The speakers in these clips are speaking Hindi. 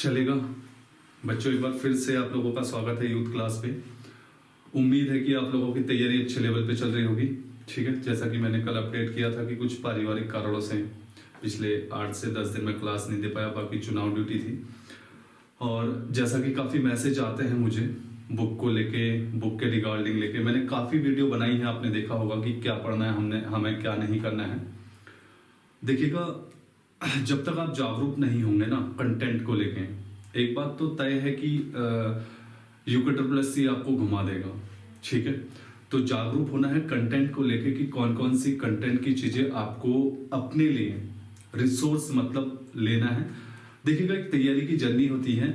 चलेगा। बच्चों, एक बार फिर से आप लोगों का स्वागत है यूथ क्लास पे। उम्मीद है कि आप लोगों की तैयारी अच्छे लेवल पे चल रही होगी। ठीक है, जैसा कि मैंने कल अपडेट किया था कि कुछ पारिवारिक कारणों से पिछले 8 से 10 दिन में क्लास नहीं दे पाया, बाकी चुनाव ड्यूटी थी। और जैसा कि काफ़ी मैसेज आते हैं मुझे बुक को लेके, बुक के रिगार्डिंग लेके, मैंने काफ़ी वीडियो बनाई है, आपने देखा होगा कि क्या पढ़ना है हमें क्या नहीं करना है। देखिएगा, जब तक आप जागरूक नहीं होंगे ना कंटेंट को लेके, एक बात तो तय है कि UKSC आपको घुमा देगा। ठीक है, तो जागरूक होना है कंटेंट को लेके कि कौन कौन सी कंटेंट की चीजें आपको अपने लिए रिसोर्स मतलब लेना है। देखिएगा, एक तैयारी की जर्नी होती है।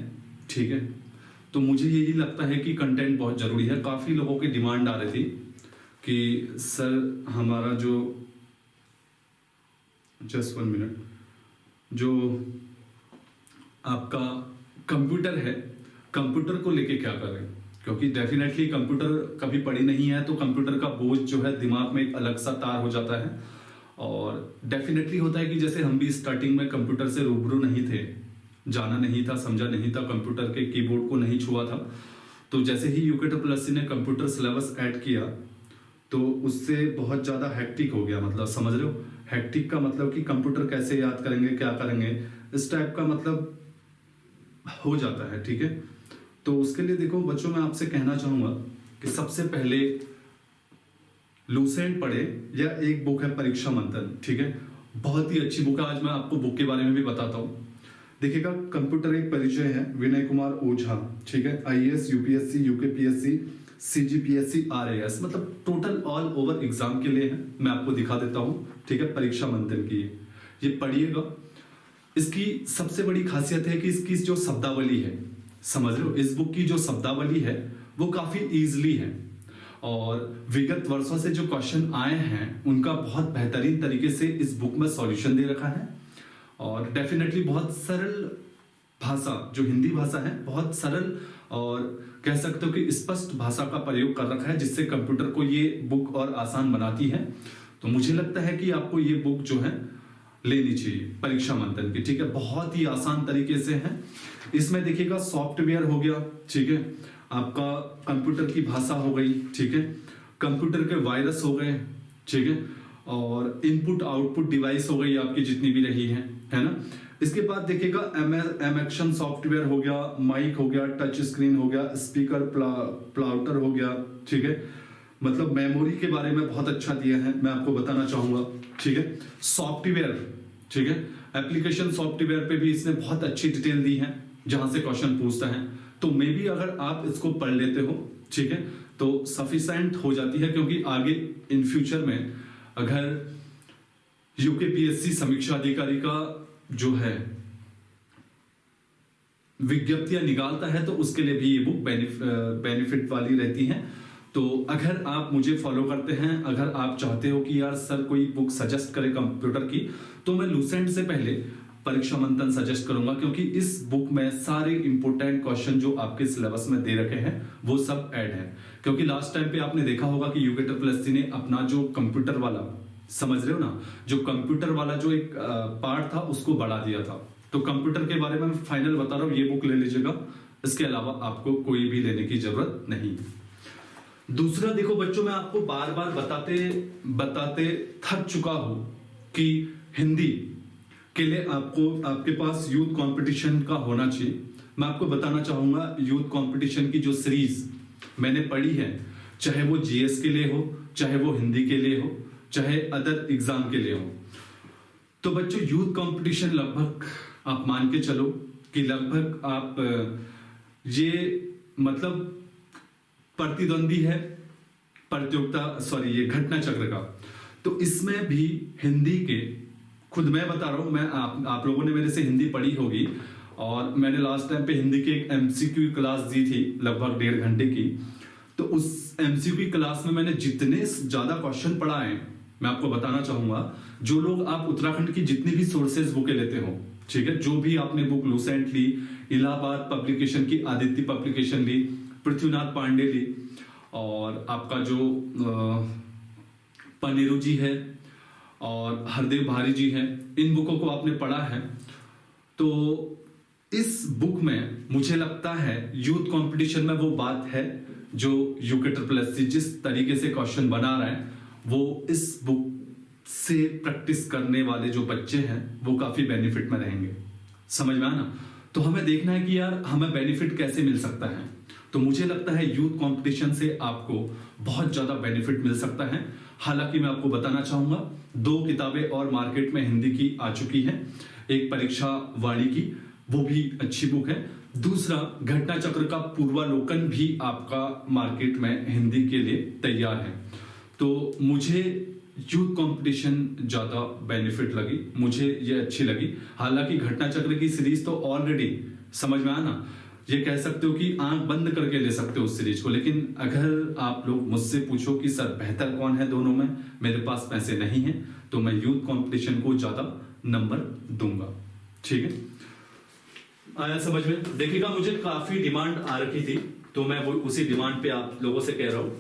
ठीक है, तो मुझे यही लगता है कि कंटेंट बहुत जरूरी है। काफी लोगों की डिमांड आ रही थी कि सर हमारा जो जस्ट 1 मिनट, जो आपका कंप्यूटर है, कंप्यूटर को लेके क्या करें, क्योंकि डेफिनेटली कंप्यूटर कभी पढ़ी नहीं है तो कंप्यूटर का बोझ जो है दिमाग में एक अलग सा तार हो जाता है। और डेफिनेटली होता है कि जैसे हम भी स्टार्टिंग में कंप्यूटर से रूबरू नहीं थे, जाना नहीं था, समझा नहीं था, कंप्यूटर के कीबोर्ड को नहीं छुआ था, तो जैसे ही UKSC ने कंप्यूटर सिलेबस ऐड किया तो उससे बहुत ज़्यादा हैक्टिक हो गया। मतलब समझ रहे हो, हैक्टिक का मतलब कि कंप्यूटर कैसे याद करेंगे, क्या करेंगे, इस टाइप का मतलब हो जाता है। ठीक है, तो उसके लिए देखो बच्चों, मैं आपसे कहना चाहूंगा कि सबसे पहले लूसेंट पढ़े, या एक बुक है परीक्षा मंथन। ठीक है, बहुत ही अच्छी बुक है। आज मैं आपको बुक के बारे में भी बताता हूँ। देखिएगा, कंप्यूटर एक परिचय है, विनय कुमार ओझा। ठीक है, IAS, UPSC, UKPSC, CGPSC, RAS, मतलब टोटल ऑल ओवर एग्जाम के लिए है। मैं आपको दिखा देता हूँ। ठीक है, परीक्षा मंथन की ये पढ़िएगा। इसकी सबसे बड़ी खासियत है कि इसकी जो शब्दावली है, समझ रहे हो, इस बुक की जो शब्दावली है वो काफी इजीली है, और विगत वर्षों से जो क्वेश्चन आए हैं उनका बहुत बेहतरीन तरीके से इस बुक में सॉल्यूशन दे रखा है। और डेफिनेटली बहुत सरल भाषा, जो हिंदी भाषा है, बहुत सरल और कह सकते हो कि स्पष्ट भाषा का प्रयोग कर रखा है, जिससे कंप्यूटर को ये बुक और आसान बनाती है। तो मुझे लगता है कि आपको ये बुक जो है लेनी चाहिए परीक्षा मंथन की। ठीक है, बहुत ही आसान तरीके से है। इसमें देखिएगा सॉफ्टवेयर हो गया, ठीक है, आपका कंप्यूटर की भाषा हो गई, ठीक है, कंप्यूटर के वायरस हो गए, ठीक है, और इनपुट आउटपुट डिवाइस हो गई आपकी जितनी भी रही है ना। इसके बाद देखिएगा एमएक्शन सॉफ्टवेयर हो गया, माइक हो गया, टच स्क्रीन हो गया, स्पीकर प्लाउटर हो गया। ठीक है, मतलब मेमोरी के बारे में बहुत अच्छा दिया है, मैं आपको बताना चाहूंगा। ठीक है, सॉफ्टवेयर, ठीक है, एप्लीकेशन सॉफ्टवेयर पे भी इसने बहुत अच्छी डिटेल दी है जहां से क्वेश्चन पूछता है। तो मे बी अगर आप इसको पढ़ लेते हो, ठीक है, तो सफिशिएंट हो जाती है, क्योंकि आगे इन फ्यूचर में अगर UKPSC समीक्षा अधिकारी का जो है विज्ञप्तियां निकालता है तो उसके लिए भी ये बुक बेनिफिट वाली रहती है। तो अगर आप मुझे फॉलो करते हैं, अगर आप चाहते हो कि यार सर कोई बुक सजेस्ट करे कंप्यूटर की, तो मैं लूसेंट से पहले परीक्षा मंथन सजेस्ट करूंगा, क्योंकि इस बुक में सारे इंपोर्टेंट क्वेश्चन जो आपके सिलेबस में दे रखे हैं वो सब ऐड है। क्योंकि लास्ट टाइम पे आपने देखा होगा कि UKSC ने अपना जो कंप्यूटर वाला, समझ रहे हो ना, जो कंप्यूटर वाला जो एक पार्ट था उसको बढ़ा दिया था। तो कंप्यूटर के बारे में फाइनल बता रहा हूं, ये बुक ले लीजिएगा, इसके अलावा आपको कोई भी लेने की जरूरत नहीं। दूसरा देखो बच्चों, मैं आपको बार बार बताते थक चुका हूं कि हिंदी के लिए आपके पास यूथ कंपटीशन का होना चाहिए। मैं आपको बताना चाहूंगा, यूथ कंपटीशन की जो सीरीज मैंने पढ़ी है, चाहे वो GS के लिए हो, चाहे वो हिंदी के लिए हो, चाहे अदर एग्जाम के लिए हो, तो बच्चों यूथ कंपटीशन लगभग आप मान के चलो कि लगभग आप ये मतलब प्रतिद्वंदी है, प्रतियोगिता, सॉरी, ये घटना चक्र का। तो इसमें भी हिंदी के, खुद मैं बता रहा हूं, मैं आप लोगों ने मेरे से हिंदी पढ़ी होगी, और मैंने लास्ट टाइम पे हिंदी की एक MCQ क्लास दी थी लगभग 1.5 घंटे की। तो उस MCQ क्लास में मैंने जितने ज्यादा क्वेश्चन पढ़ाए, मैं आपको बताना चाहूंगा, जो लोग आप उत्तराखंड की जितनी भी सोर्सेज बुकें लेते हो, ठीक है, जो भी आपने बुक लूसेंट ली, इलाहाबाद पब्लिकेशन की आदित्य पब्लिकेशन ली, पृथ्वीनाथ पांडे ली, और आपका जो पनेरू जी है और हरदेव भारी जी हैं, इन बुकों को आपने पढ़ा है, तो इस बुक में मुझे लगता है यूथ कंपटीशन में वो बात है जो यूके ट्रिपल एस जिस तरीके से क्वेश्चन बना रहा है, वो इस बुक से प्रैक्टिस करने वाले जो बच्चे हैं वो काफी बेनिफिट में रहेंगे। समझ में आना? तो हमें देखना है कि यार हमें बेनिफिट कैसे मिल सकता है। तो मुझे लगता है यूथ कंपटीशन से आपको बहुत ज्यादा बेनिफिट मिल सकता है। हालांकि मैं आपको बताना चाहूंगा 2 किताबें और मार्केट में हिंदी की आ चुकी है। एक परीक्षा वाणी की, वो भी अच्छी बुक है। दूसरा घटना चक्र का पूर्वालोकन भी आपका मार्केट में हिंदी के लिए तैयार है। तो मुझे यूथ कंपटीशन ज्यादा बेनिफिट लगी, मुझे ये अच्छी लगी। हालांकि घटना चक्र की सीरीज तो ऑलरेडी समझ में आना, ये कह सकते हो कि आंख बंद करके ले सकते हो उस सीरीज को। लेकिन अगर आप लोग मुझसे पूछो कि सर बेहतर कौन है दोनों में, मेरे पास पैसे नहीं है, तो मैं यूथ कंपटीशन को ज्यादा नंबर दूंगा। ठीक है, आया समझ में? देखिएगा मुझे काफी डिमांड आ रखी थी, तो मैं वो उसी डिमांड पे आप लोगों से कह रहा हूं।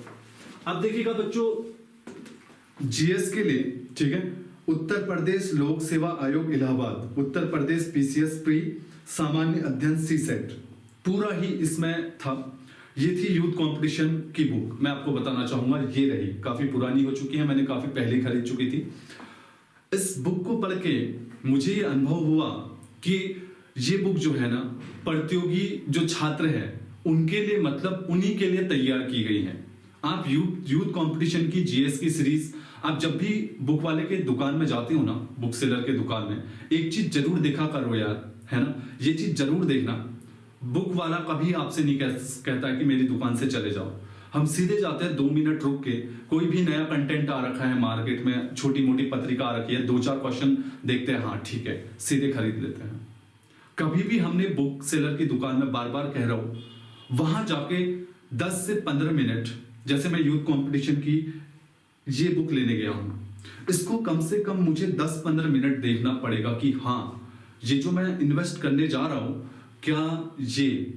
अब देखिएगा बच्चों, जीएस के लिए, ठीक है, उत्तर प्रदेश लोक सेवा आयोग इलाहाबाद, उत्तर प्रदेश पीसीएस प्री सामान्य अध्ययन सी सेट, पूरा ही इसमें था। ये थी यूथ कंपटीशन की बुक। मैं आपको बताना चाहूंगा, ये रही, काफी पुरानी हो चुकी है, मैंने काफी पहले खरीद चुकी थी। इस बुक को पढ़ के मुझे ये अनुभव हुआ कि ये बुक जो है ना, प्रतियोगी जो छात्र हैं उनके लिए, मतलब उन्हीं के लिए तैयार की गई है। आप यूथ कंपटीशन की जीएस की सीरीज, आप जब भी बुक वाले के दुकान में जाते हो ना, बुक सेलर के दुकान में, एक चीज जरूर देखा करो यार, है ना, ये चीज जरूर देखना। बुक वाला कभी आपसे नहीं कहता है कि मेरी दुकान से चले जाओ। हम सीधे जाते हैं, 2 मिनट रुक के, कोई भी नया कंटेंट आ रखा है मार्केट में, छोटी मोटी पत्रिका आ रखी है, 2-4 क्वेश्चन देखते हैं, हाँ ठीक है, सीधे खरीद लेते हैं। कभी भी हमने बुक सेलर की दुकान में, बार बार कह रहा हूं, वहां जाके 10 से 15 मिनट, जैसे मैं यूथ कंपटीशन की ये बुक लेने गया हूं, इसको कम से कम मुझे 10-15 मिनट देखना पड़ेगा कि हाँ, ये जो मैं इन्वेस्ट करने जा रहा हूं, क्या ये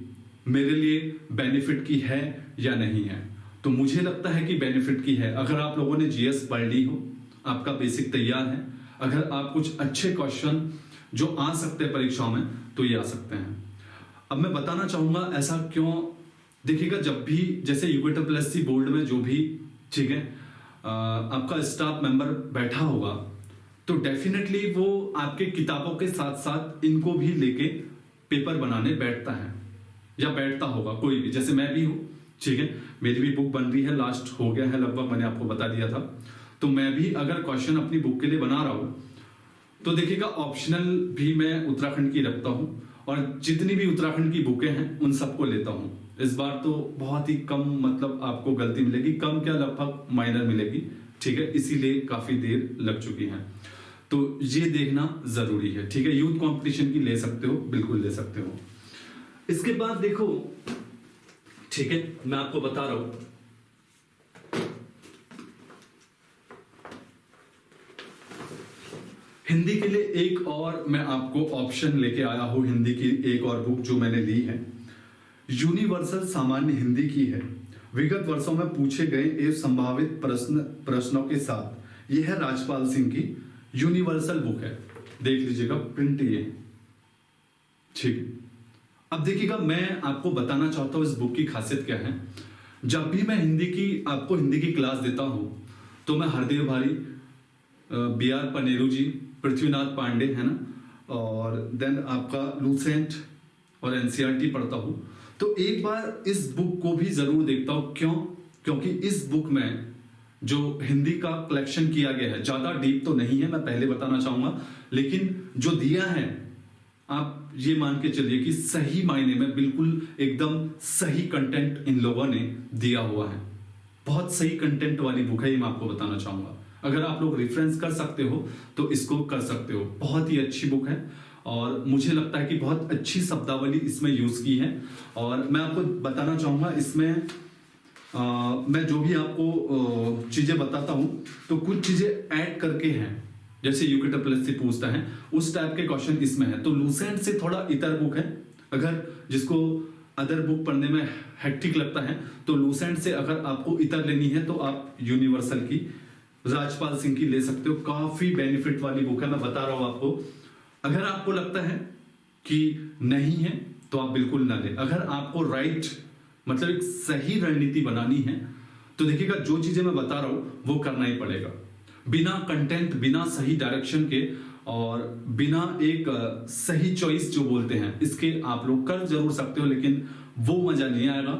मेरे लिए बेनिफिट की है या नहीं है। तो मुझे लगता है कि बेनिफिट की है। अगर आप लोगों ने जीएस पढ़ ली हो, आपका बेसिक तैयार है, अगर आप कुछ अच्छे क्वेश्चन जो आ सकते हैं परीक्षाओं में, तो ये आ सकते हैं। अब मैं बताना चाहूंगा ऐसा क्यों। देखिएगा, जब भी जैसे यूके बोर्ड में जो भी, ठीक है, आपका स्टाफ मेंबर बैठा होगा, तो डेफिनेटली वो आपके किताबों के साथ साथ इनको भी लेके पेपर बनाने बैठता है या बैठता होगा कोई भी। जैसे मैं भी हूं, ठीक है, मेरी भी बुक बन रही है, लास्ट हो गया है लगभग, मैंने आपको बता दिया था। तो मैं भी अगर क्वेश्चन अपनी बुक के लिए बना रहा हूं, तो देखिएगा ऑप्शनल भी मैं उत्तराखंड की रखता हूं, और जितनी भी उत्तराखंड की बुकें हैं उन सबको लेता हूं। इस बार तो बहुत ही कम, मतलब आपको गलती मिलेगी, कम क्या लगभग माइनर मिलेगी, ठीक है, इसीलिए काफी देर लग चुकी है। तो ये देखना जरूरी है, ठीक है। यूथ कंपटीशन की ले सकते हो, बिल्कुल ले सकते हो। इसके बाद देखो, ठीक है, मैं आपको बता रहा हूं, हिंदी के लिए एक और मैं आपको ऑप्शन लेके आया हूं। हिंदी की एक और बुक जो मैंने ली है, यूनिवर्सल सामान्य हिंदी की है, विगत वर्षों में पूछे गए एवं संभावित प्रश्नों के साथ। यह है राजपाल सिंह की यूनिवर्सल बुक है, देख लीजिएगा, प्रिंट ये, ठीक है। अब देखिएगा, मैं आपको बताना चाहता हूं इस बुक की खासियत क्या है। जब भी मैं आपको हिंदी की क्लास देता हूं, तो मैं हरदेव भारी, BR पनेरू जी, पृथ्वीनाथ पांडे, है ना, और देन आपका लूसेंट और एनसीईआरटी पढ़ता हूं। तो एक बार इस बुक को भी जरूर देखता हूं। क्यों? क्योंकि इस बुक में जो हिंदी का कलेक्शन किया गया है, ज्यादा डीप तो नहीं है, मैं पहले बताना चाहूंगा, लेकिन जो दिया है, आप ये मान के चलिए कि सही मायने में बिल्कुल एकदम सही कंटेंट इन लोगों ने दिया हुआ है। बहुत सही कंटेंट वाली बुक है ये, मैं आपको बताना चाहूंगा। अगर आप लोग रेफरेंस कर सकते हो तो इसको कर सकते हो, बहुत ही अच्छी बुक है, और मुझे लगता है कि बहुत अच्छी शब्दावली इसमें यूज की है। और मैं आपको बताना चाहूंगा, इसमें मैं जो भी आपको चीजें बताता हूं, तो कुछ चीजें ऐड करके हैं, जैसे यूके से पूछता है उस टाइप के क्वेश्चन इसमें है। तो लूसेंट से थोड़ा इतर बुक है, अगर जिसको अदर बुक पढ़ने में हेक्टिक लगता है, तो लूसेंट से अगर आपको इतर लेनी है तो आप यूनिवर्सल की, राजपाल सिंह की ले सकते हो। काफी बेनिफिट वाली बुक है, मैं बता रहा हूं आपको। अगर आपको लगता है कि नहीं है तो आप बिल्कुल ना लें। अगर आपको राइट मतलब एक सही रणनीति बनानी है तो देखिएगा जो चीजें मैं बता रहा हूं वो करना ही पड़ेगा, बिना कंटेंट, बिना सही डायरेक्शन के और बिना एक सही चॉइस जो बोलते हैं इसके आप लोग कर जरूर सकते हो, लेकिन वो मजा नहीं आएगा,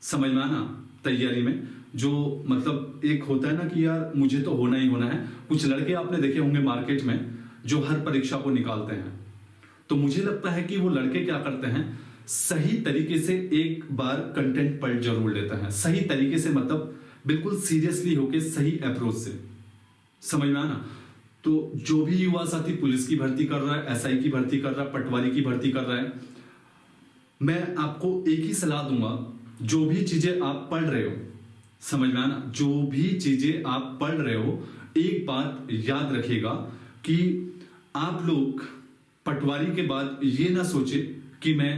समझ में आना तैयारी में। जो मतलब एक होता है ना कि यार मुझे तो होना ही होना है। कुछ लड़के आपने देखे होंगे मार्केट में जो हर परीक्षा को निकालते हैं, तो मुझे लगता है कि वो लड़के क्या करते हैं, सही तरीके से एक बार कंटेंट पढ़ जरूर लेता है, सही तरीके से मतलब बिल्कुल सीरियसली होके सही अप्रोच से, समझ में आना। तो जो भी युवा साथी पुलिस की भर्ती कर रहा है, एसआई की भर्ती कर रहा है, पटवारी की भर्ती कर रहा है, मैं आपको एक ही सलाह दूंगा, जो भी चीजें आप पढ़ रहे हो, समझ में आना, जो भी चीजें आप पढ़ रहे हो, एक बात याद रखिएगा कि आप लोग पटवारी के बाद ये ना सोचे कि मैं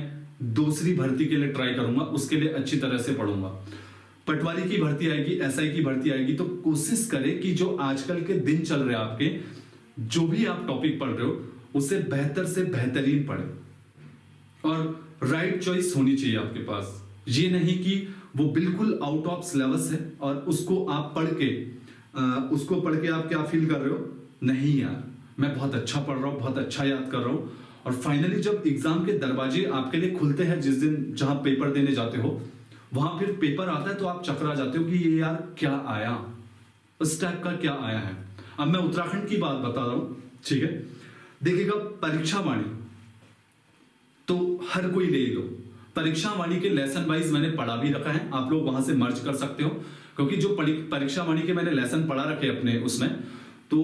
दूसरी भर्ती के लिए ट्राई करूंगा, उसके लिए अच्छी तरह से पढ़ूंगा। पटवारी की भर्ती आएगी, एसआई की भर्ती आएगी, तो कोशिश करें कि जो आजकल के दिन चल रहे हैं आपके, जो भी आप टॉपिक पढ़ रहे हो उसे बेहतर से बेहतरीन पढ़े और राइट चॉइस होनी चाहिए आपके पास। ये नहीं कि वो बिल्कुल आउट ऑफ सिलेबस है और उसको आप पढ़ के आप क्या फील कर रहे हो, नहीं यार मैं बहुत अच्छा पढ़ रहा हूं, बहुत अच्छा याद कर रहा हूं, और फाइनली जब एग्जाम के दरवाजे आपके लिए खुलते हैं, जिस दिन जहां पेपर देने जाते हो, वहां फिर पेपर आता है तो आप चकरा जाते हो कि ये यार क्या आया, उस टाइप का क्या आया है। अब मैं उत्तराखंड की बात बता रहा हूं, ठीक है। देखिएगा परीक्षा वाणी तो हर कोई ले लो, परीक्षा वाणी के लेसन वाइज मैंने पढ़ा भी रखा है, आप लोग वहां से मर्ज कर सकते हो, क्योंकि जो परीक्षा वाणी के मैंने लेसन पढ़ा रखे अपने उसमें, तो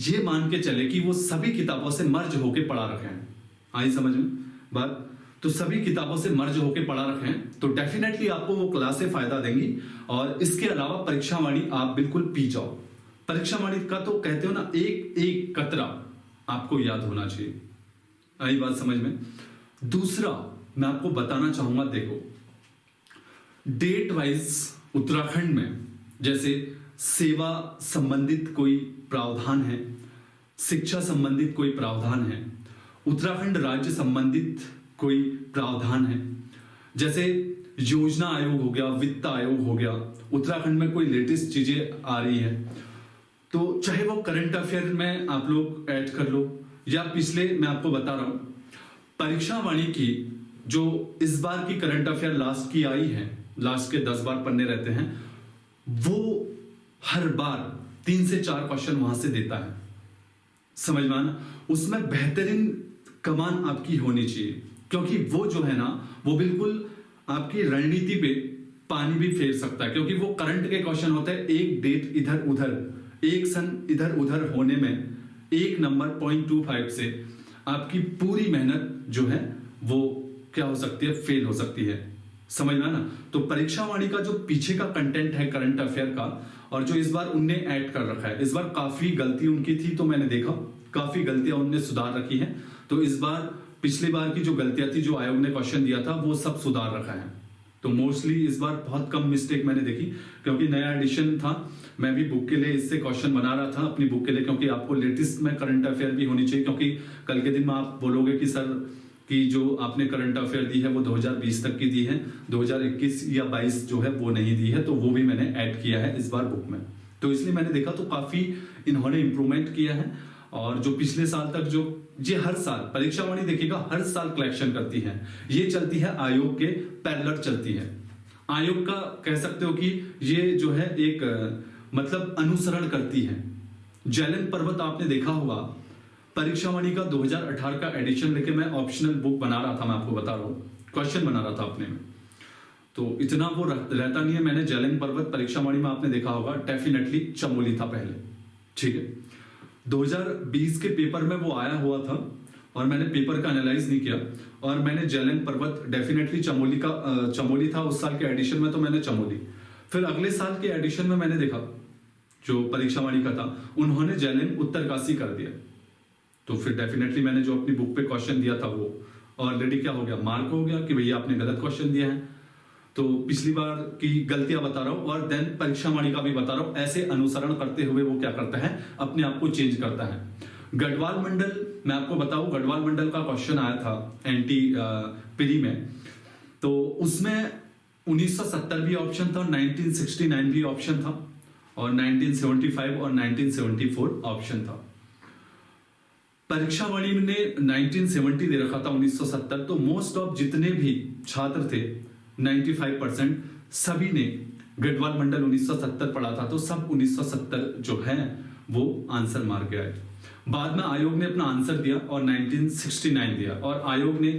ये मान के चले कि वो सभी किताबों से मर्ज होके पढ़ा रखे हैं। आई समझ में बात? तो सभी किताबों से मर्ज होके पढ़ा रखे हैं, तो डेफिनेटली आपको वो क्लासें फायदा देंगी। और इसके अलावा परीक्षा वाणी आप बिल्कुल पी जाओ। परीक्षा वाणी का तो कहते हो ना, एक एक कतरा आपको याद होना चाहिए। आई बात समझ में? दूसरा मैं आपको बताना चाहूंगा, देखो डेट वाइज उत्तराखंड में जैसे सेवा संबंधित कोई प्रावधान है, शिक्षा संबंधित कोई प्रावधान है, उत्तराखंड राज्य संबंधित कोई प्रावधान है, जैसे योजना आयोग हो गया, वित्त आयोग हो गया, उत्तराखंड में कोई लेटेस्ट चीजें आ रही है, तो चाहे वो करंट अफेयर में आप लोग ऐड कर लो, या पिछले मैं आपको बता रहा हूं परीक्षा वाणी की जो इस बार की करंट अफेयर लास्ट की आई है, लास्ट के 10 बार पढ़ने रहते हैं, वो हर बार 3 से 4 क्वेश्चन वहां से देता है, समझ में आना। उसमें बेहतरीन कमान आपकी होनी चाहिए, क्योंकि वो जो है ना वो बिल्कुल आपकी रणनीति पे पानी भी फेर सकता है, क्योंकि वो करंट के क्वेश्चन होते हैं, एक डेट इधर उधर, एक सन इधर उधर होने में एक नंबर 0.25 से आपकी पूरी मेहनत जो है वो क्या हो सकती है, फेल हो सकती है, समझ में ना। तो परीक्षा वाणी का जो पीछे का कंटेंट है करंट अफेयर का, और जो इस बार उनने ऐड कर रखा है, इस बार काफी गलती उनकी थी, तो मैंने देखा काफी गलतियां उनने सुधार रखी है। तो इस बार पिछली बार की जो गलतियां थी, जो आयोग ने क्वेश्चन दिया था, वो सब सुधार रखा है। तो मोस्टली इस बार बहुत कम मिस्टेक मैंने देखी, क्योंकि नया एडिशन था, मैं भी बुक के लिए इससे क्वेश्चन बना रहा था अपनी बुक के लिए, क्योंकि आपको लेटेस्ट में करंट अफेयर भी होनी चाहिए, क्योंकि कल के दिन में आप बोलोगे कि सर कि जो आपने करंट अफेयर दी है वो 2020 तक की दी है, 2021 या 22 जो है वो नहीं दी है, तो वो भी मैंने ऐड किया है इस बार बुक में। तो इसलिए मैंने देखा तो काफी इन्होंने इंप्रूवमेंट किया है। और जो पिछले साल तक जो ये हर साल परीक्षा वाणी देखिएगा हर साल कलेक्शन करती है, ये चलती है आयोग के पैरेलल चलती है। आयोग का कह सकते हो कि ये जो है एक मतलब अनुसरण करती है। जैलन पर्वत आपने देखा होगा, परीक्षा वाणी का 2018 का एडिशन लेके मैं ऑप्शनल बुक बना रहा था, मैं आपको बता रहा हूँ, क्वेश्चन बना रहा था अपने में, तो इतना वो रहता नहीं है। मैंने जैलन पर्वत परीक्षा वाणी में आपने देखा होगा, डेफिनेटली चमोली था पहले, ठीक है। 2020 के पेपर में वो आया हुआ था और मैंने पेपर का एनालाइज नहीं किया, और मैंने जैलन पर्वत डेफिनेटली चमोली था उस साल के एडिशन में, तो मैंने चमोली। फिर अगले साल के एडिशन में मैंने देखा जो परीक्षा वाणी का था, उन्होंने जैलन उत्तरकाशी कर दिया, तो फिर डेफिनेटली मैंने जो अपनी बुक पे क्वेश्चन दिया था वो ऑलरेडी क्या हो गया, मार्क हो गया कि भैया आपने गलत क्वेश्चन दिया है। तो पिछली बार की गलतियां बता रहा हूं और देन परीक्षा वाणी का भी बता रहा हूं, ऐसे अनुसरण करते हुए वो क्या करता है, अपने आप को चेंज करता है। गढ़वाल मंडल मैं आपको बताऊं, गढ़वाल मंडल का क्वेश्चन आया था एनटी प्री में, तो उसमें 1970 भी ऑप्शन था, 1969 भी ऑप्शन था, और 1975 और 1974 ऑप्शन था। परीक्षा वाणी ने 1970 दे रखा था, 1970, तो मोस्ट ऑफ जितने भी छात्र थे 95% सभी ने गढ़वाल मंडल 1970 पढ़ा था, तो सब 1970 जो है वो आंसर मार के आए। बाद में आयोग ने अपना आंसर दिया और 1969 दिया, और आयोग ने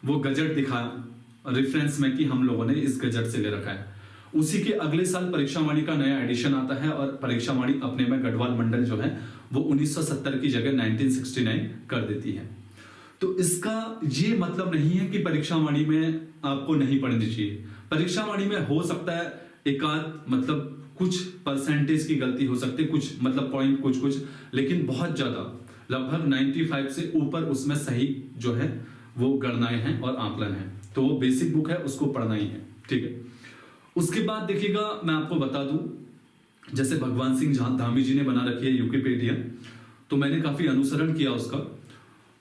वो गजट दिखाया रेफरेंस में कि हम लोगों ने इस गजट से ले रखा है। उसी के अगले साल परीक्षा वाणी का नया एडिशन आता है और परीक्षा वाणी अपने में गढ़वाल मंडल जो है वो 1970 की जगह 1969 कर देती है। तो इसका ये मतलब नहीं है कि परीक्षा वाणी में आपको नहीं पढ़नी चाहिए। परीक्षा वाणी में हो सकता है एकाध मतलब कुछ परसेंटेज की गलती हो सकती है, कुछ मतलब पॉइंट कुछ, लेकिन बहुत ज्यादा लगभग 95 से ऊपर उसमें सही जो है वो गणनाएं हैं और आकलन है। तो वो बेसिक बुक है, उसको पढ़ना ही है, ठीक है। उसके बाद देखिएगा, मैं आपको बता दूं, जैसे भगवान सिंह धामी जी ने बना रखी है यूकेपीडिया, तो मैंने काफी अनुसरण किया उसका।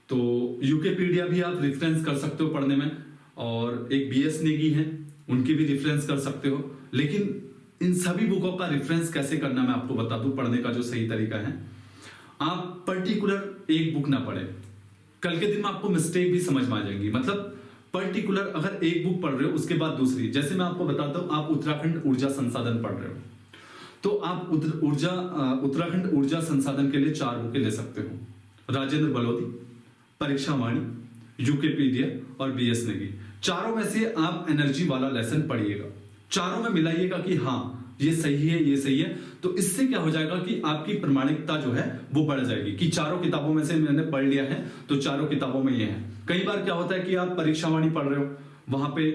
तो यूकेपीडिया भी आप रेफरेंस कर सकते हो पढ़ने में, और एक बीएस नेगी है उनकी भी रेफरेंस कर सकते हो। लेकिन इन सभी बुकों का रेफरेंस कैसे करना मैं आपको बता दूं, पढ़ने का जो सही तरीका है। आप पर्टिकुलर एक बुक ना पढ़े, कल के दिन में आपको मिस्टेक भी समझ में आ जाएंगी। मतलब पर्टिकुलर अगर एक बुक पढ़ रहे हो उसके बाद दूसरी, जैसे मैं आपको बताता हूं, आप उत्तराखंड ऊर्जा संसाधन पढ़ रहे हो तो आप उत्तराखंड ऊर्जा संसाधन के लिए 4 बुकें ले सकते हो, राजेंद्र बलोदी, परीक्षा वाणी, यूकेपीडिया और बीएस नेगी। चारों में से आप एनर्जी वाला लेसन पढ़िएगा, चारों में मिलाइएगा कि हाँ ये सही है, ये सही है। तो इससे क्या हो जाएगा कि आपकी प्रमाणिकता जो है वो बढ़ जाएगी कि चारों किताबों में से मैंने पढ़ लिया है तो चारों किताबों में ये है। कई बार क्या होता है कि आप परीक्षा वाणी पढ़ रहे हो, वहां पे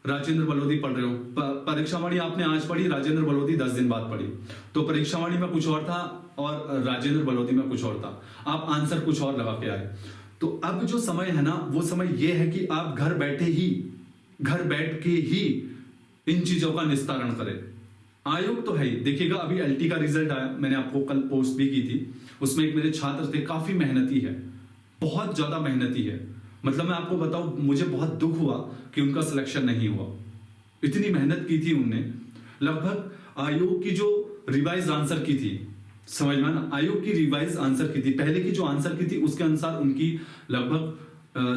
राजेंद्र बलोदी पढ़ रहे हो, परीक्षा वाणी आपने आज पढ़ी, राजेंद्र बलोदी 10 दिन बाद पढ़ी, तो परीक्षा वाणी में कुछ और था और राजेंद्र बलोदी में कुछ और था, आप आंसर कुछ और लगा के आए। तो अब जो समय है ना, वो समय ये है कि आप घर बैठ के ही इन चीजों का निस्तारण करें। आयोग तो है ही, देखिएगा अभी एलटी का रिजल्ट आया, मैंने आपको कल पोस्ट भी की थी, उसमें एक मेरे छात्र थे, काफी मेहनती है, बहुत ज्यादा मेहनती है। मतलब मैं आपको बताऊं, मुझे बहुत दुख हुआ कि उनका सिलेक्शन नहीं हुआ, इतनी मेहनत की थी उनने। लगभग आयोग की जो रिवाइज आंसर की थी, समझ में ना, आयोग की रिवाइज आंसर की थी, पहले की जो आंसर की थी उसके अनुसार उनकी लगभग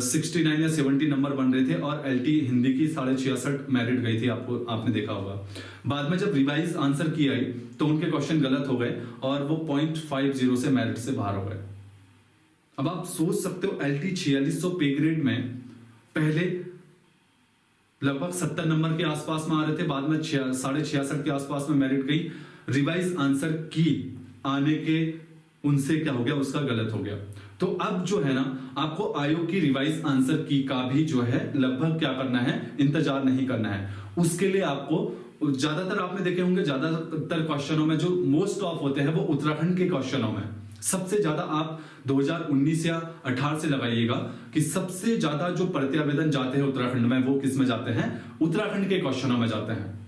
69 या 70 नंबर बन रहे थे, और एलटी हिंदी की 66.5 मेरिट गई थी, आपने देखा होगा। बाद में जब रिवाइज आंसर की आई तो उनके क्वेश्चन गलत हो गए और वो 0.50 से मेरिट से बाहर हो गए। अब आप सोच सकते हो, एलटी 4600 पे ग्रेड में पहले लगभग 70 नंबर के आसपास में आ रहे थे, बाद में 66.5 के आसपास में मेरिट गई, रिवाइज आंसर की आने के उनसे क्या हो गया, उसका गलत हो गया। तो अब जो है ना, आपको आयोग की रिवाइज आंसर की का भी जो है लगभग क्या करना है, इंतजार नहीं करना है। उसके लिए आपको ज्यादातर आपने देखे होंगे, ज्यादातर क्वेश्चनों में जो मोस्ट ऑफ होते हैं वो उत्तराखंड के क्वेश्चनों में सबसे ज्यादा आप 2019 या 18 से लगाइएगा कि सबसे ज्यादा जो प्रत्यावेदन जाते हैं उत्तराखंड में, वो किस में जाते हैं, उत्तराखंड के क्वेश्चनों में जाते हैं।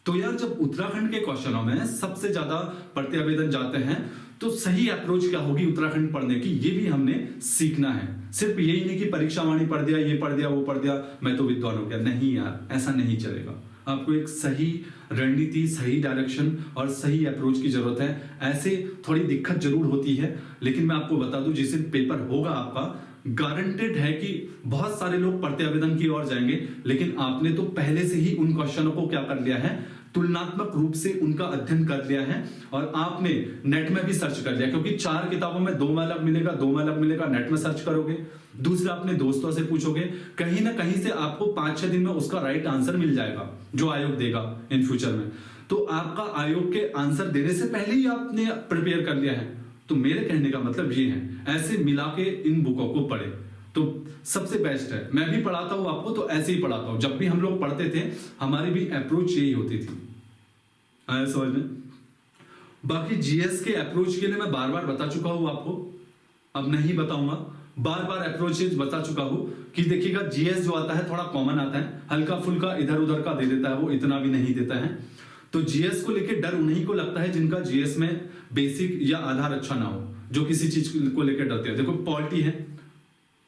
तो यार जब उत्तराखंड के क्वेश्चनों में सबसे ज्यादा प्रत्यावेदन जाते हैं तो सही अप्रोच क्या होगी उत्तराखंड पढ़ने की, ये भी हमने सीखना है। सिर्फ यही नहीं कि परीक्षा वाणी पढ़ दिया, ये पढ़ दिया, वो पढ़ दिया, मैं तो विद्वान हो गया, नहीं यार, ऐसा नहीं चलेगा। आपको एक सही रणनीति, सही डायरेक्शन और सही अप्रोच की जरूरत है। ऐसे थोड़ी दिक्कत जरूर होती है, लेकिन मैं आपको बता दूं, जिस दिन पेपर होगा आपका, गारंटेड है कि बहुत सारे लोग प्रत्यावेदन की ओर जाएंगे, लेकिन आपने तो पहले से ही उन क्वेश्चनों को क्या कर लिया है, तुलनात्मक रूप से उनका अध्ययन कर लिया है, और आपने नेट में भी सर्च कर लिया, क्योंकि 4 किताबों में 2 में अलग मिलेगा, 2 में अलग मिलेगा, नेट में सर्च करोगे, दूसरा अपने दोस्तों से पूछोगे, कहीं ना कहीं से आपको 5-6 दिन में उसका राइट आंसर मिल जाएगा जो आयोग देगा इन फ्यूचर में। तो आपका आयोग के आंसर देने से पहले ही आपने प्रिपेयर कर लिया है। तो मेरे कहने का मतलब ये है, ऐसे मिला के इन बुकों को पढ़े तो सबसे बेस्ट है। मैं भी पढ़ाता हूं आपको तो ऐसे ही पढ़ाता हूं, जब भी हम लोग पढ़ते थे हमारी भी अप्रोच यही होती थी, आया समझ में। बाकी जीएस के अप्रोच के लिए मैं बार बार बता चुका हूं आपको, अब नहीं बताऊंगा, बार बार अप्रोचेज बता चुका हूं कि देखिएगा जीएस जो आता है थोड़ा कॉमन आता है, हल्का फुल्का इधर उधर का दे देता है, वो इतना भी नहीं देता है। तो जीएस को लेके डर उन्हीं को लगता है जिनका जीएस में बेसिक या आधार अच्छा ना हो, जो किसी चीज को लेकर डरते हैं। देखो पॉलिटी है,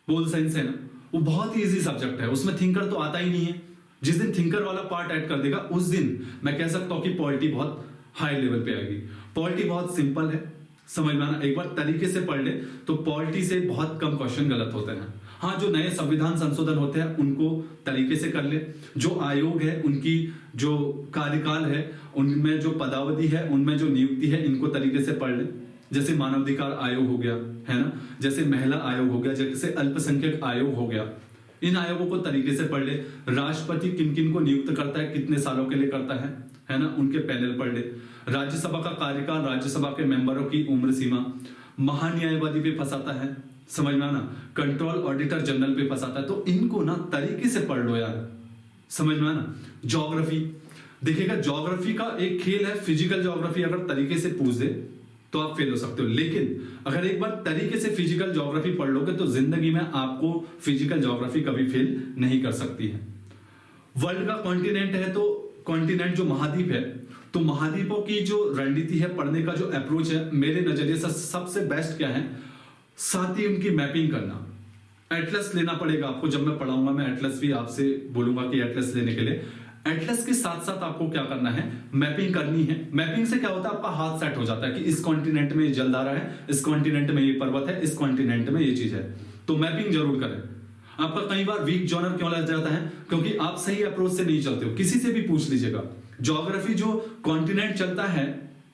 पोल साइंस है ना, वो बहुत ही इजी सब्जेक्ट है, उसमें थिंकर तो आता ही नहीं है। जिस दिन थिंकर वाला पार्ट ऐड कर देगा उस दिन मैं कह सकता हूं कि पॉलिटी बहुत हाई लेवल पे आएगी। पॉलिटी बहुत सिंपल है, समझ में आना, एक बार तरीके से पढ़ ले तो पॉलिटी से बहुत कम क्वेश्चन गलत होते हैं। हाँ, जो नए संविधान संशोधन होते हैं उनको तरीके से कर ले, जो आयोग है उनकी जो कार्यकाल है उनमें जो पदावधि है उनमें जो नियुक्ति है इनको तरीके से पढ़ ले। जैसे मानवाधिकार आयोग हो गया है ना, जैसे महिला आयोग हो गया, जैसे अल्पसंख्यक आयोग हो गया, इन आयोगों को तरीके से पढ़ ले। राष्ट्रपति किन किन को नियुक्त करता है, कितने सालों के लिए करता है ना, उनके पैनल पढ़ ले। राज्यसभा का कार्यकाल, राज्यसभा के मेंबरों की उम्र सीमा, महान्यायवादी पे फंसाता है, समझ में आना, कंट्रोल ऑडिटर जनरल पे फंसाता है, तो इनको ना तरीके से पढ़ लो यार, समझ में आना। ज्योग्राफी देखिएगा, ज्योग्राफी का एक खेल है, फिजिकल ज्योग्राफी अगर तरीके से पूछ दे तो आप फेल हो सकते हो, लेकिन अगर एक बार तरीके से फिजिकल ज्योग्राफी पढ़ लोगे तो जिंदगी में आपको फिजिकल ज्योग्राफी कभी फेल नहीं कर सकती है। वर्ल्ड का कॉन्टिनेंट है तो कॉन्टिनेंट जो महाद्वीप है, तो महाद्वीपों की जो रणनीति है, पढ़ने का जो अप्रोच है, मेरे नजरिए से सबसे बेस्ट क्या है, साथ ही उनकी मैपिंग करना। एटलस लेना पड़ेगा आपको, जब मैं पढ़ाऊंगा मैं एटलस भी आपसे बोलूंगा कि एटलस लेने के लिए एटलस के साथ साथ आपको क्या करना है, मैपिंग करनी है। मैपिंग से क्या होता है, आपका हाथ सेट हो जाता है कि इस कॉन्टिनेंट में ये जलधारा है, इस कॉन्टिनेंट में ये पर्वत है, इस कॉन्टिनेंट में ये चीज है, तो मैपिंग जरूर करें। आपका कई बार वीक जॉनर क्यों लग जाता है, क्योंकि आप सही अप्रोच से नहीं चलते हो। किसी से भी पूछ लीजिएगा, ज्योग्राफी जो कॉन्टिनेंट चलता है,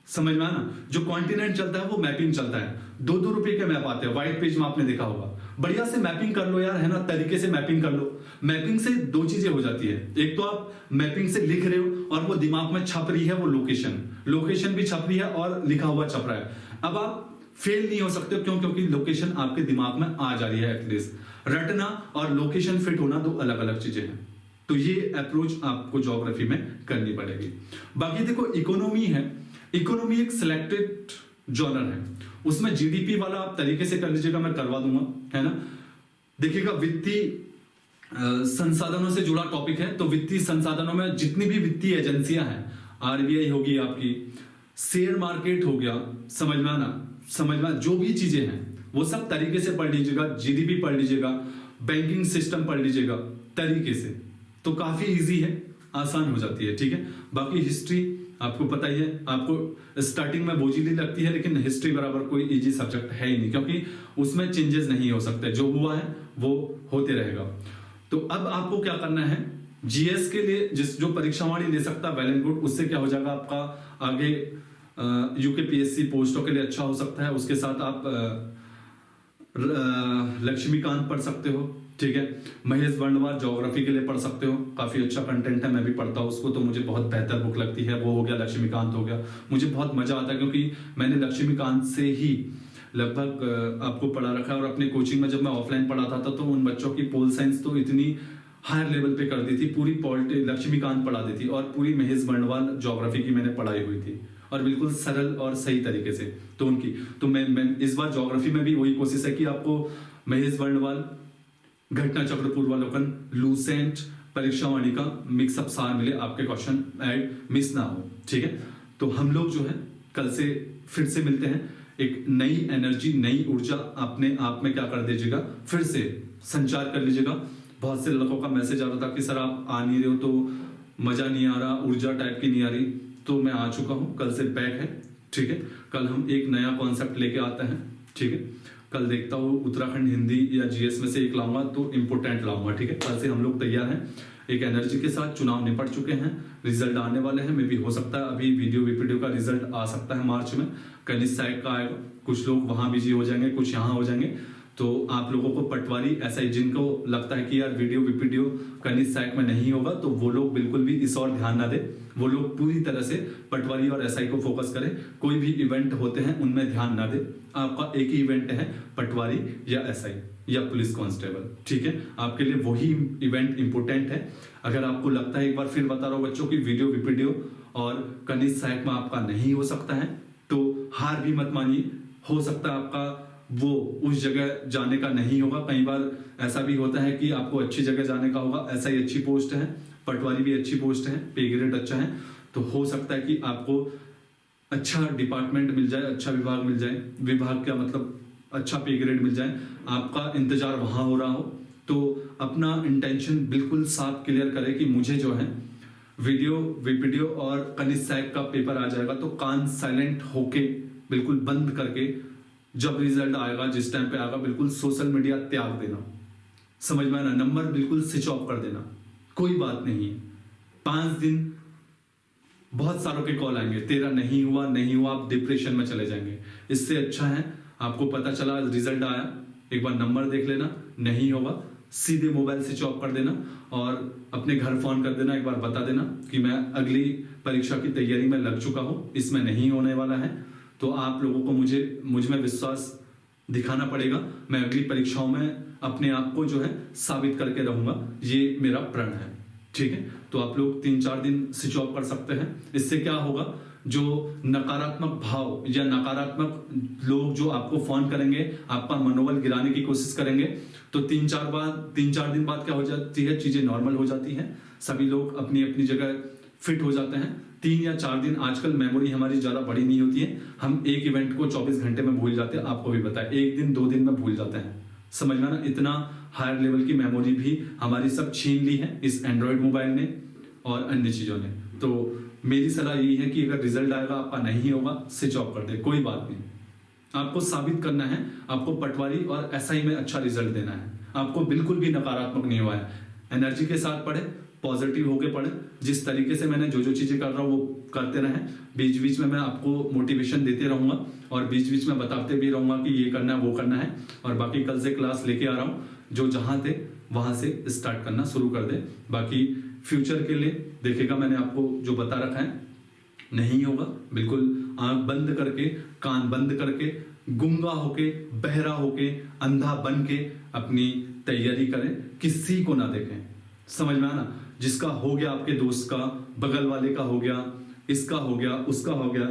समझ में आना, जो कॉन्टिनेंट चलता है वो मैपिंग चलता है। 2-2 रुपए के मैप आते हैं, व्हाइट पेज में आपने देखा होगा। बढ़िया से मैपिंग कर लो यार, है ना, तरीके से मैपिंग कर लो। मैपिंग से 2 चीजें हो जाती है, एक तो आप मैपिंग से लिख रहे हो और वो दिमाग में छप रही है, वो लोकेशन भी छप रही है और लिखा हुआ छप रहा है। अब आप फेल नहीं हो सकते, क्यों, क्योंकि लोकेशन आपके दिमाग में आ जा रही है। एटलीस्ट रटना और लोकेशन फिट होना 2 अलग अलग चीजें हैं, तो ये अप्रोच आपको ज्योग्राफी में करनी पड़ेगी। बाकी देखो इकोनॉमी है, इकोनॉमी एक सिलेक्टेड जॉनर है, उसमें जीडीपी वाला आप तरीके से कर लीजिएगा, मैं करवा दूंगा, है ना। देखिएगा वित्तीय संसाधनों से जुड़ा टॉपिक है, तो वित्तीय संसाधनों में जितनी भी वित्तीय एजेंसियां हैं, आरबीआई होगी आपकी, शेयर मार्केट हो गया, समझ में जो भी चीजें हैं वो सब तरीके से पढ़ लीजिएगा। जीडीपी पढ़ लीजिएगा, बैंकिंग सिस्टम पढ़ लीजिएगा तरीके से, तो काफी इजी है, आसान हो जाती है, ठीक है। बाकी हिस्ट्री आपको पता ही है, आपको स्टार्टिंग में बोझिली लगती है, लेकिन हिस्ट्री बराबर कोई इजी सब्जेक्ट है ही नहीं, क्योंकि उसमें चेंजेस नहीं हो सकते, जो हुआ है वो होते रहेगा। तो अब आपको क्या करना है, जीएस के लिए जो परीक्षा वाली ले सकता है, वेल एंड गुड, उससे क्या हो जाएगा आपका आगे यूकेपीएससी पोस्टों के लिए अच्छा हो सकता है। उसके साथ आप लक्ष्मीकांत पढ़ सकते हो, ठीक है। महेश वर्णवाल ज्योग्राफी के लिए पढ़ सकते हो, काफी अच्छा कंटेंट है, मैं भी पढ़ता हूँ उसको, तो मुझे बहुत बेहतर बुक लगती है। वो हो गया, लक्ष्मीकांत हो गया, मुझे बहुत मजा आता है, क्योंकि मैंने लक्ष्मीकांत से ही लगभग आपको पढ़ा रखा है। और अपनी कोचिंग में जब मैं ऑफलाइन पढ़ाता था तो उन बच्चों की पोल साइंस तो इतनी हायर लेवल पे कर दी थी, पूरी पॉलिटी लक्ष्मीकांत पढ़ा दी थी, और पूरी महेश वर्णवाल ज्योग्राफी की मैंने पढ़ाई हुई थी, और बिल्कुल सरल और सही तरीके से। तो उनकी तो मैं इस बार ज्योग्राफी में भी वही कोशिश है कि आपको महेश वर्णवाल, घटना चक्र, पूर्वावलोकन, लूसेंट, परीक्षावाणी का मिक्सअप सार मिले, आपके क्वेश्चन ऐड मिस ना हो, ठीक है। तो हम लोग जो है कल से फिर से मिलते हैं, एक नई एनर्जी, नई ऊर्जा अपने आप में क्या कर दीजिएगा, फिर से संचार कर लीजिएगा। बहुत से लड़कों का मैसेज आ रहा था कि सर आप आ नहीं रहे हो, तो मजा नहीं आ रहा, ऊर्जा टाइप की नहीं आ रही, तो मैं आ चुका हूं, कल से बैक है, ठीक है। कल हम एक नया कॉन्सेप्ट लेके आते हैं, ठीक है। कल देखता हूँ उत्तराखंड हिंदी या जीएस में से एक लाऊंगा, तो इंपोर्टेंट लाऊंगा, ठीक है। कल से हम लोग तैयार हैं एक एनर्जी के साथ। चुनाव निपट चुके हैं, रिजल्ट आने वाले हैं, मे भी हो सकता है अभी वीडियो का रिजल्ट आ सकता है मार्च में, कनिष्ठ सहायक का आएगा, कुछ लोग वहां बिजी हो जाएंगे, कुछ यहाँ हो जाएंगे। तो आप लोगों को पटवारी, ऐसा ही जिनको लगता है कि यार वीडियो कनिष्ठ सहायक में नहीं होगा, तो वो लोग बिल्कुल भी इस और ध्यान ना दे, वो लोग पूरी तरह से पटवारी और एसआई को फोकस करें। कोई भी इवेंट होते हैं उनमें ध्यान ना दे, आपका एक ही इवेंट है, पटवारी या एसआई या पुलिस कांस्टेबल, ठीक है। आपके लिए वही इवेंट इंपोर्टेंट है। अगर आपको लगता है, एक बार फिर बता रहा हूं बच्चों की, वीडियो और कनिष्ठ सहायक में आपका नहीं हो सकता है, तो हार भी मत मानिए, हो सकता है आपका वो उस जगह जाने का नहीं होगा। कई बार ऐसा भी होता है कि आपको अच्छी जगह जाने का होगा, ऐसा ही अच्छी पोस्ट है, पटवारी भी अच्छी पोस्ट है, पे ग्रेड अच्छा है, तो हो सकता है कि आपको अच्छा डिपार्टमेंट मिल जाए, अच्छा विभाग मिल जाए, विभाग का मतलब अच्छा पे ग्रेड मिल जाए, आपका इंतजार वहां हो रहा हो, तो अपना इंटेंशन बिल्कुल साफ क्लियर करें कि मुझे जो है वीडियो और कनिष्ठ सहायक का पेपर आ जाएगा तो कान साइलेंट होके बिल्कुल बंद करके जब रिजल्ट आएगा, जिस टाइम पे आएगा, बिल्कुल सोशल मीडिया त्याग देना। समझ में आना, नंबर बिल्कुल स्विच ऑफ कर देना, कोई बात नहीं है। 5 दिन बहुत सारों के कॉल आएंगे, तेरा नहीं हुआ नहीं हुआ, आप डिप्रेशन में चले जाएंगे। इससे अच्छा है आपको पता चला रिजल्ट आया, एक बार नंबर देख लेना, नहीं होगा सीधे मोबाइल स्विच ऑफ कर देना और अपने घर फोन कर देना, एक बार बता देना कि मैं अगली परीक्षा की तैयारी में लग चुका हूं, इसमें नहीं होने वाला है। तो आप लोगों को मुझ में विश्वास दिखाना पड़ेगा, मैं अगली परीक्षाओं में अपने आप को जो है साबित करके रहूंगा, ये मेरा प्रण है। ठीक है, तो आप लोग 3-4 दिन स्विच ऑफ कर सकते हैं। इससे क्या होगा, जो नकारात्मक भाव या नकारात्मक लोग जो आपको फोन करेंगे, आपका मनोबल गिराने की कोशिश करेंगे, तो 3-4 दिन बाद क्या हो जाती है, चीजें नॉर्मल हो जाती हैं, सभी लोग अपनी अपनी जगह फिट हो जाते हैं। 3 या 4 दिन, आजकल मेमोरी हमारी ज्यादा बड़ी नहीं होती है, हम एक इवेंट को 24 घंटे में भूल जाते हैं, आपको भी पता है, 1 दिन 2 दिन में भूल जाते हैं। समझ में ना, इतना हायर लेवल की मेमोरी भी हमारी सब छीन ली है इस एंड्रॉयड मोबाइल ने और अन्य चीजों ने। तो मेरी सलाह यही है कि अगर रिजल्ट आएगा आपका नहीं होगा, स्विच ऑफ कर दे, कोई बात नहीं। आपको साबित करना है, आपको पटवारी और एसआई में अच्छा रिजल्ट देना है, आपको बिल्कुल भी नकारात्मक नहीं हुआ है। एनर्जी के साथ पढ़े, पॉजिटिव होके पढ़े, जिस तरीके से मैंने जो चीजें कर रहा हूँ वो करते रहें। बीच बीच में मैं आपको मोटिवेशन देते रहूंगा और बीच बीच में बताते भी रहूंगा कि ये करना है वो करना है। और बाकी कल से क्लास लेके आ रहा हूँ, जो जहां थे वहां से स्टार्ट करना शुरू कर दे। बाकी फ्यूचर के लिए देखेगा, मैंने आपको जो बता रखा है नहीं होगा, बिल्कुल आंख बंद करके, कान बंद करके, गुंगा होके, बहरा होके, अंधा बन के अपनी तैयारी करें, किसी को ना देखें। समझ में आना, जिसका हो गया, आपके दोस्त का, बगल वाले का हो गया, इसका हो गया, उसका हो गया,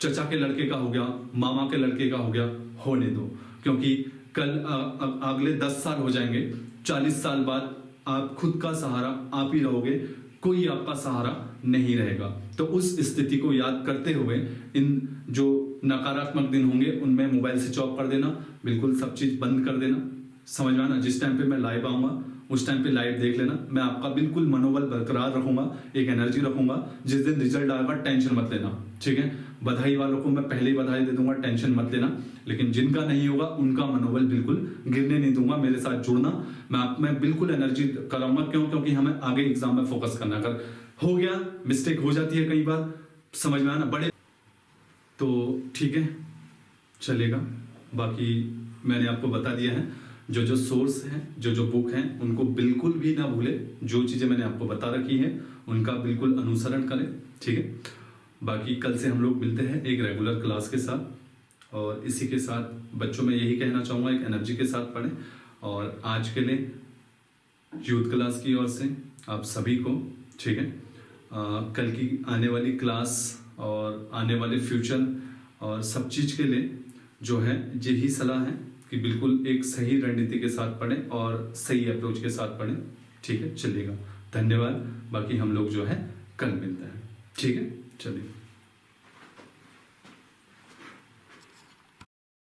चचा के लड़के का हो गया, मामा के लड़के का हो गया, होने दो। क्योंकि कल अगले 10 साल हो जाएंगे, 40 साल बाद आप खुद का सहारा आप ही रहोगे, कोई आपका सहारा नहीं रहेगा। तो उस स्थिति को याद करते हुए इन जो नकारात्मक दिन होंगे उनमें मोबाइल स्विच ऑफ कर देना, बिल्कुल सब चीज बंद कर देना। समझ में आना, जिस टाइम पे मैं लाइव आऊंगा उस टाइम पे लाइव देख लेना, मैं आपका बिल्कुल मनोबल बरकरार रखूंगा, एक एनर्जी रखूंगा। जिस दिन रिजल्ट आएगा टेंशन मत लेना, ठीक है। बधाई वालों को मैं पहले ही बधाई दे दूंगा, टेंशन मत लेना। लेकिन जिनका नहीं होगा उनका मनोबल बिल्कुल गिरने नहीं दूंगा। मेरे साथ जुड़ना, मैं बिल्कुल एनर्जी कराऊंगा। क्यों? क्योंकि हमें आगे एग्जाम में फोकस करना। अगर हो गया, मिस्टेक हो जाती है कई बार, समझ में आना, बड़े तो ठीक है, चलेगा। बाकी मैंने आपको बता दिया है, जो सोर्स हैं, जो बुक हैं, उनको बिल्कुल भी ना भूले। जो चीजें मैंने आपको बता रखी है उनका बिल्कुल अनुसरण करें, ठीक है। बाकी कल से हम लोग मिलते हैं एक रेगुलर क्लास के साथ, और इसी के साथ बच्चों में यही कहना चाहूँगा, एक एनर्जी के साथ पढ़ें। और आज के लिए यूथ क्लास की ओर से आप सभी को, ठीक है, कल की आने वाली क्लास और आने वाले फ्यूचर और सब चीज़ के लिए जो है यही सलाह है कि बिल्कुल एक सही रणनीति के साथ पढ़ें और सही अप्रोच के साथ पढ़ें, ठीक है। चलिएगा, धन्यवाद। बाकी हम लोग जो है कल मिलते हैं, ठीक है, चलिए।